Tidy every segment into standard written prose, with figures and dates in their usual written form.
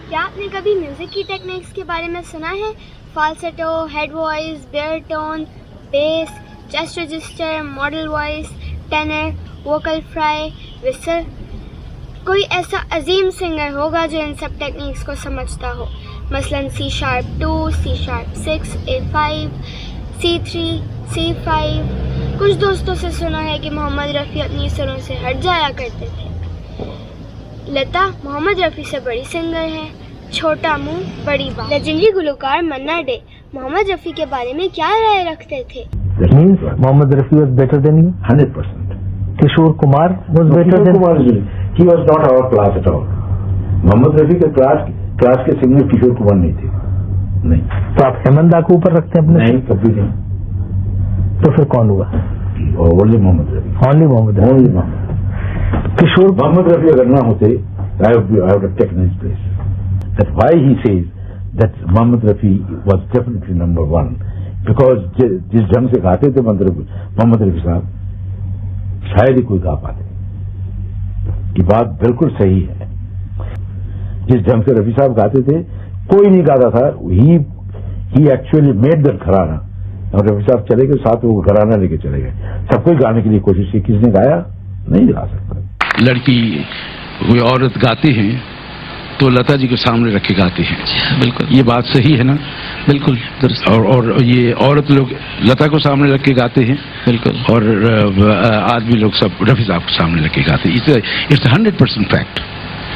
क्या आपने कभी म्यूजिक की टेक्निक्स के बारे में सुना है? Falsetto, head voice, baritone, bass, chest register, modal voice, tenor, vocal fry, whistle. कोई ऐसा अजीम सिंगर होगा जो इन सब टेक्निक्स को समझता हो, मसलन C#2, C#6, A5, C3, C5। कुछ दोस्तों से सुना है कि मोहम्मद रफ़ी अपनी सुरों से हट जाया करते थे। लता मोहम्मद रफ़ी से बड़ी सिंगर है। छोटा मुंह बड़ी बात। लेजेंडरी गुलकार मन्ना डे मोहम्मद रफ़ी के बारे में क्या राय रखते थे? Mohammad Rafi was better than you? 100%. Kishore Kumar was better than you? He was not our class at all. Mohammad Rafi के क्लास के सिंगर किशोर कुमार नहीं थे। नहीं। तो आप हेमंत को ऊपर रखते हैं अपने? नहीं, कभी नहीं। तो फिर कौन हुआ? ओनली मोहम्मद रफ़ी। ओनली मोहम्मद रफ़ी। किशोर मोहम्मद रफ़ी अगर ना होते, I would have taken his place. That's why he says that Mohammad Rafi was definitely number one, because जिस ढंग से गाते थे मोहम्मद रफ़ी साहब, शायद ही कोई गा पाते। ये बात बिल्कुल सही है। जिस ढंग से रफ़ी साहब गाते थे, कोई नहीं गाता था। He actually made that घराना। और रफ़ी साहब चले गए, साथ वो घराना लेके चले गए। सबको गाने के लिए कोशिश की, किसने गाया? नहीं गा सकता। लड़की कोई औरत गाती हैं तो लता जी को सामने रख के गाती हैं। बिल्कुल, ये बात सही है ना? बिल्कुल दुरुस्त। और ये औरत लोग लता को सामने रख के गाते हैं, बिल्कुल, और आदमी लोग सब रफ़ी साहब को सामने रख के गाते हैं। It's 100% fact.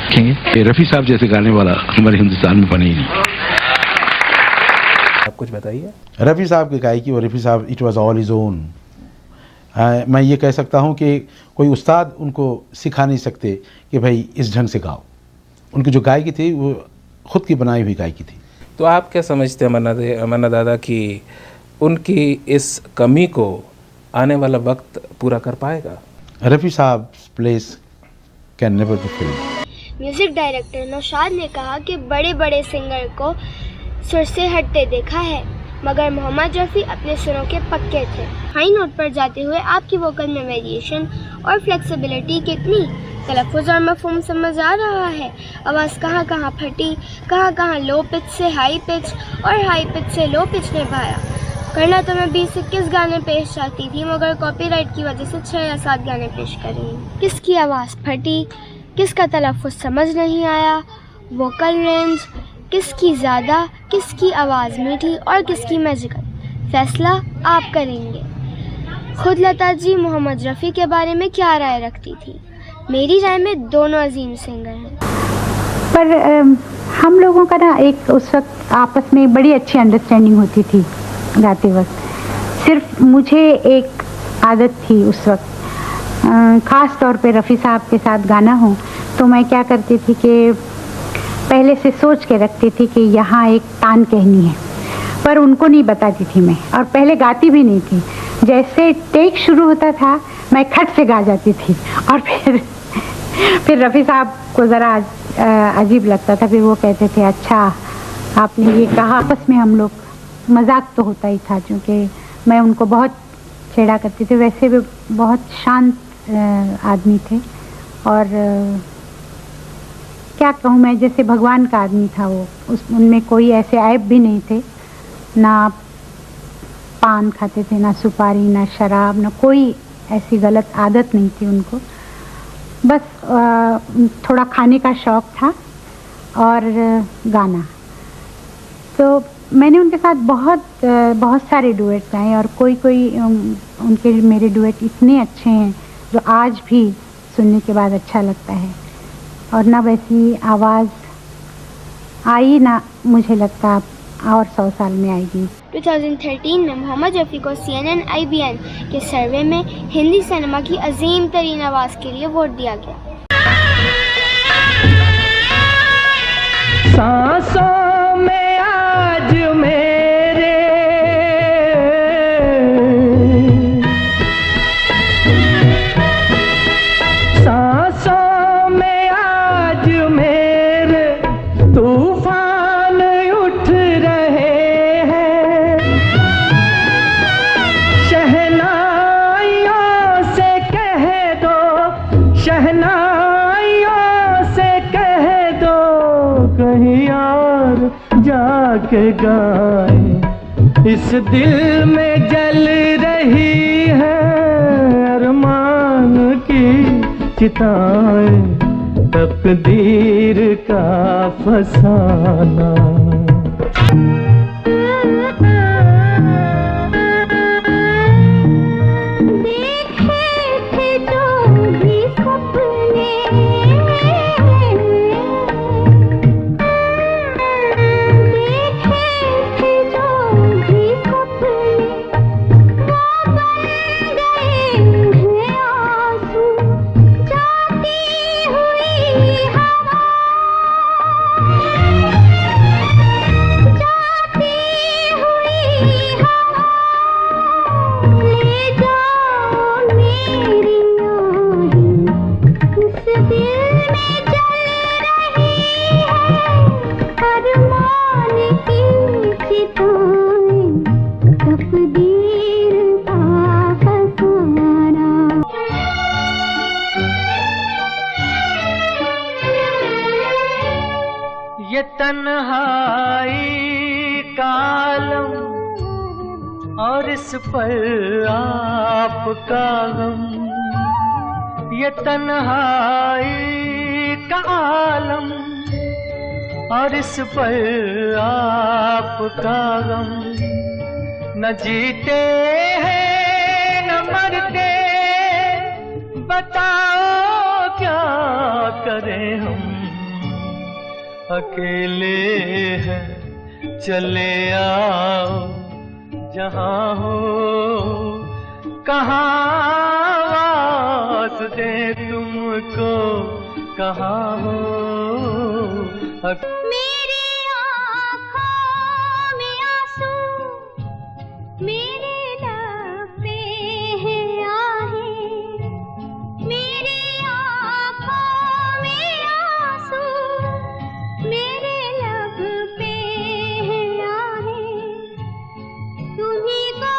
कहेंगे रफ़ी साहब जैसे गाने वाला हमारे हिंदुस्तान में बने ही नहीं। आप कुछ बताइए। रफ़ी साहब की गायकी और रफ़ी साहब it was all is own. मैं ये कह सकता हूँ कि कोई उस्ताद उनको सिखा नहीं सकते कि भाई इस ढंग से गाओ। उनकी जो गायकी थी वो खुद की बनाई हुई गायकी थी। तो आप क्या समझते हैं मन्ना दादा कि उनकी इस कमी को आने वाला वक्त पूरा कर पाएगा? रफ़ी साहब place can never be filled. Music director Naushad ने कहा कि बड़े बड़े सिंगर को सुर से हटते देखा है, मगर मोहम्मद रफ़ी अपने सुरों के पक्के थे। हाई नोट पर जाते हुए आपकी वोकल में वेरिएशन और फ्लेक्सिबिलिटी कितनी, तलफ़ुज़ और मफ़हूम समझ आ रहा है। आवाज़ कहाँ कहाँ फटी, कहाँ कहाँ लो पिच से हाई पिच और हाई पिच से लो पिच निभाया। करना तो मैं 20-21 गाने पेश चाहती थी, मगर कॉपीराइट की वजह से 6 या 7 गाने पेश कर रही हूँ। किसकी आवाज़ फटी, किसका तलफ़ुज़ समझ नहीं आया, वोकल रेंज किसकी ज़्यादा, किसकी आवाज़ मीठी और किसकी मैजिकल, फैसला आप करेंगे। खुद लता जी मोहम्मद रफ़ी के बारे में क्या राय रखती थी? मेरी राय में दोनों अजीम सिंगर हैं, पर हम लोगों का ना एक उस वक्त आपस में बड़ी अच्छी अंडरस्टैंडिंग होती थी गाते वक्त। सिर्फ मुझे एक आदत थी उस वक्त, ख़ास तौर पे रफ़ी साहब के साथ गाना हो तो मैं क्या करती थी कि पहले से सोच के रखती थी कि यहाँ एक तान कहनी है, पर उनको नहीं बताती थी मैं, और पहले गाती भी नहीं थी। जैसे टेक शुरू होता था मैं खट से गा जाती थी, और फिर रफ़ी साहब को ज़रा अजीब लगता था। फिर वो कहते थे अच्छा आपने ये कहा। आपस में हम लोग मजाक तो होता ही था, क्योंकि मैं उनको बहुत छेड़ा करती थी। वैसे भी बहुत शांत आदमी थे, और क्या कहूँ मैं, जैसे भगवान का आदमी था वो। उनमें कोई ऐसे ऐब भी नहीं थे, ना पान खाते थे, ना सुपारी, ना शराब, ना कोई ऐसी गलत आदत नहीं थी उनको। बस थोड़ा खाने का शौक़ था और गाना। तो मैंने उनके साथ बहुत सारे डुएट्स गाए, और कोई उनके मेरे डुएट इतने अच्छे हैं जो आज भी सुनने के बाद अच्छा लगता है। और ना वैसी आवाज़ आई, ना मुझे लगता और 100 साल में आएगी। 2013 में मोहम्मद रफ़ी को CNN IBN के सर्वे में हिंदी सिनेमा की अजीम तरीन आवाज़ के लिए वोट दिया गया। सांसों में आज मेरे सांसों में आज मेरे तूफान उठ रहे हैं। शहनाइयों से कह दो शहना कहीं और जाके गाए। इस दिल में जल रही है अरमान की चिताएं, तकदीर का फसाना। ये तन्हाई का आलम और इस पर आपका गम, ये तन्हाई का आलम और इस पर आपका गम। न जीते हैं न मरते, बताओ क्या करें हम। अकेले हैं चले आओ जहाँ हो, कहाँ आवाज़ दे तुमको, कहाँ हो। मेरी आँखों में आंसू, मेरे लब पे है आहें। मेरी आँखों में आंसू, मेरे लब पे है आहें। तुम्हीं को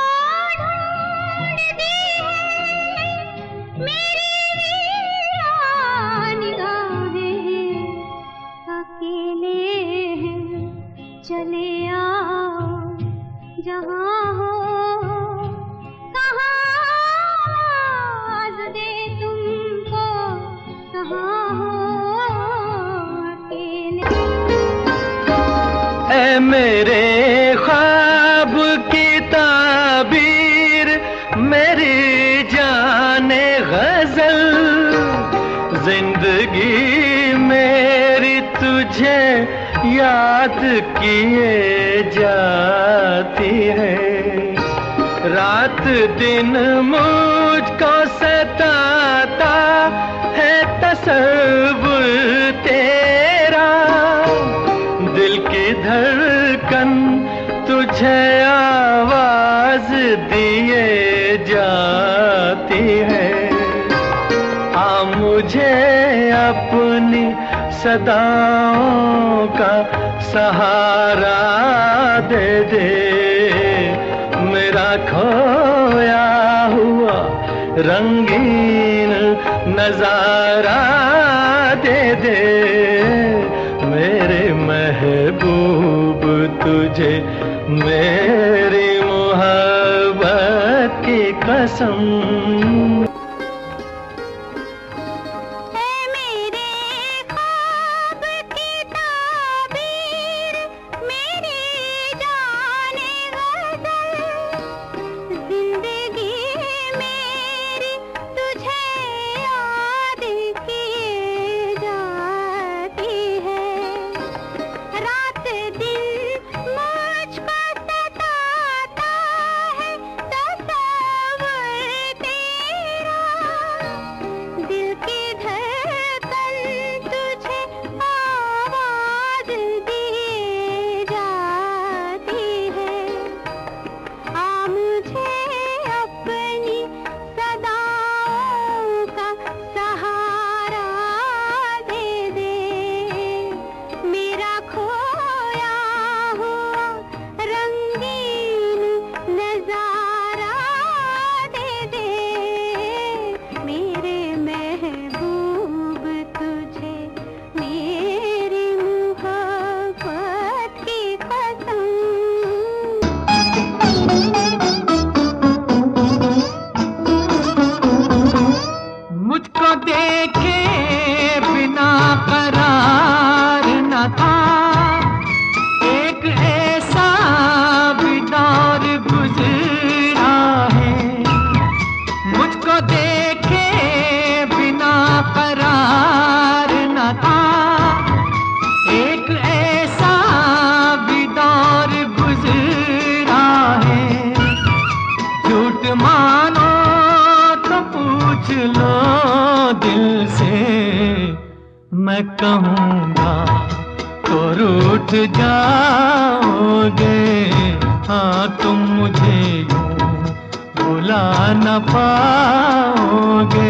ढूंढती है मेरी वीरान निगाहें। अकेले हैं चले आओ जहाँ हो, कहाँ आवाज़ दे तुमको, कहाँ हो अकेले। ऐ मेरे ख्वाब की ताबीर, मेरी जाने गजल, जिंदगी मेरी तुझे याद किए जाती है। रात दिन मुझको सताता है तसव्वुर तेरा, दिल की धड़कन तुझे आवाज दिए जाती है। आ मुझे अपनी सदाओं का सहारा दे दे, मेरा खोया हुआ रंगीन नजारा दे दे। मेरे महबूब तुझे मेरी मोहब्बत की कसम। मैं कहूँगा तो रूठ जाओगे। हाँ तुम मुझे यूं भुला न पाओगे।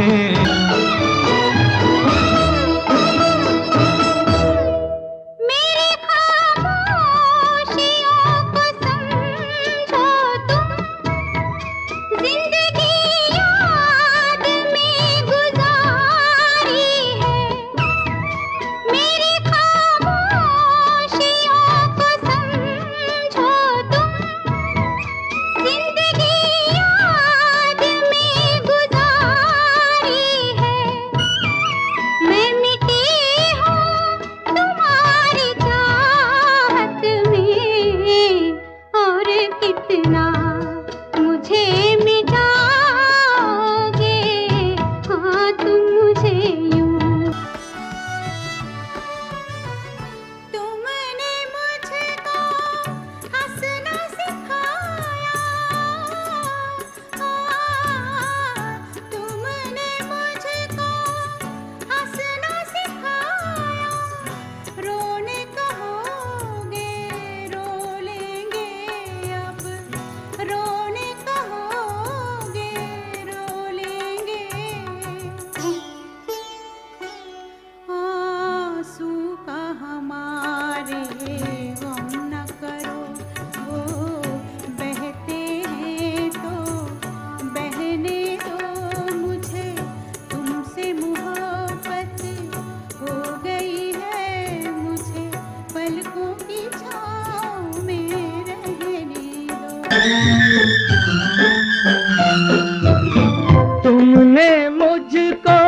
तुमने मुझको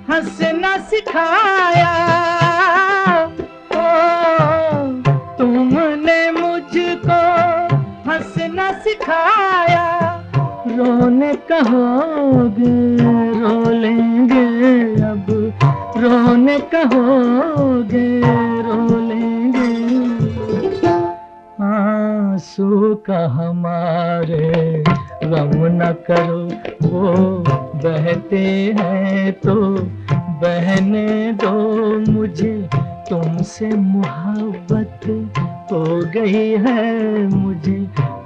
हंसना सिखाया, ओ तुमने मुझको हंसना सिखाया। रोने कहोगे रो लेंगे अब, रोने कहोगे रो लेंगे। आंसू का हमारे गम न करो, वो बहते हैं तो बहने दो। मुझे तुमसे मोहब्बत हो गई है, मुझे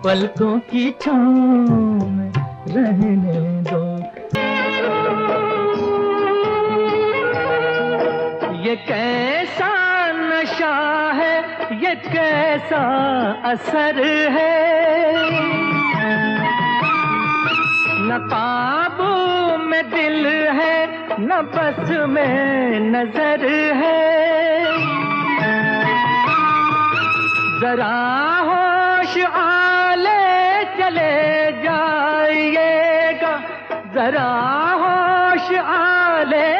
पलकों की छाँव में रहने दो। ये कैसा नशा है, ये कैसा असर है, न काबू में दिल है न बस में नजर है। जरा होश आले चले जाइएगा, जरा होश आले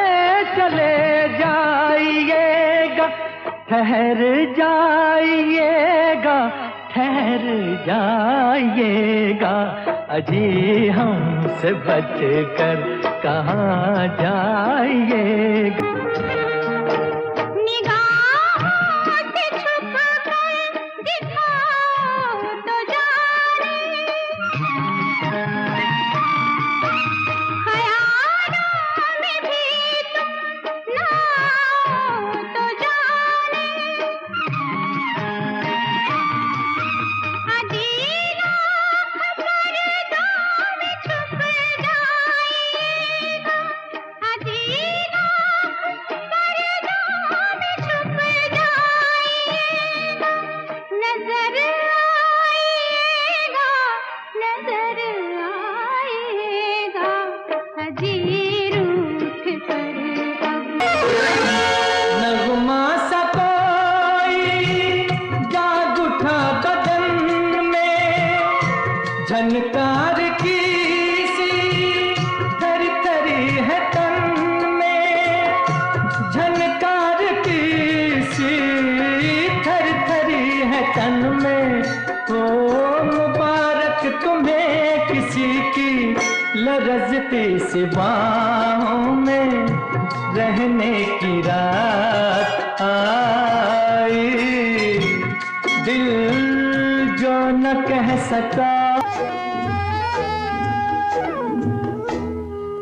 चले जाइएगा। ठहर जाइएगा ठहर जाइएगा, अजी हमसे बच कर कहाँ जाइएगा। झनकार की सी थर थरी है तन में, झनकार की सी थर थरी है तन में। ओ मुबारक तुम्हें किसी की लरजती सी बाहों में रहने की रात आई। दिल जो न कह सका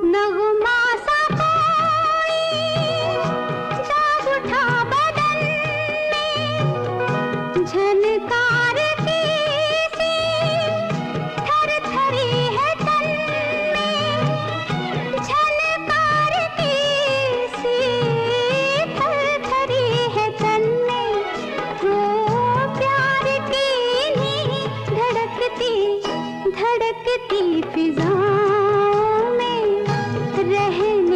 नगमा सा कोई जाग झनकार की सी थरथरी है तन में, झनकार की सी थरथरी है तन में, वो प्यार की नी धड़कती धड़कती फिजाओं में रहने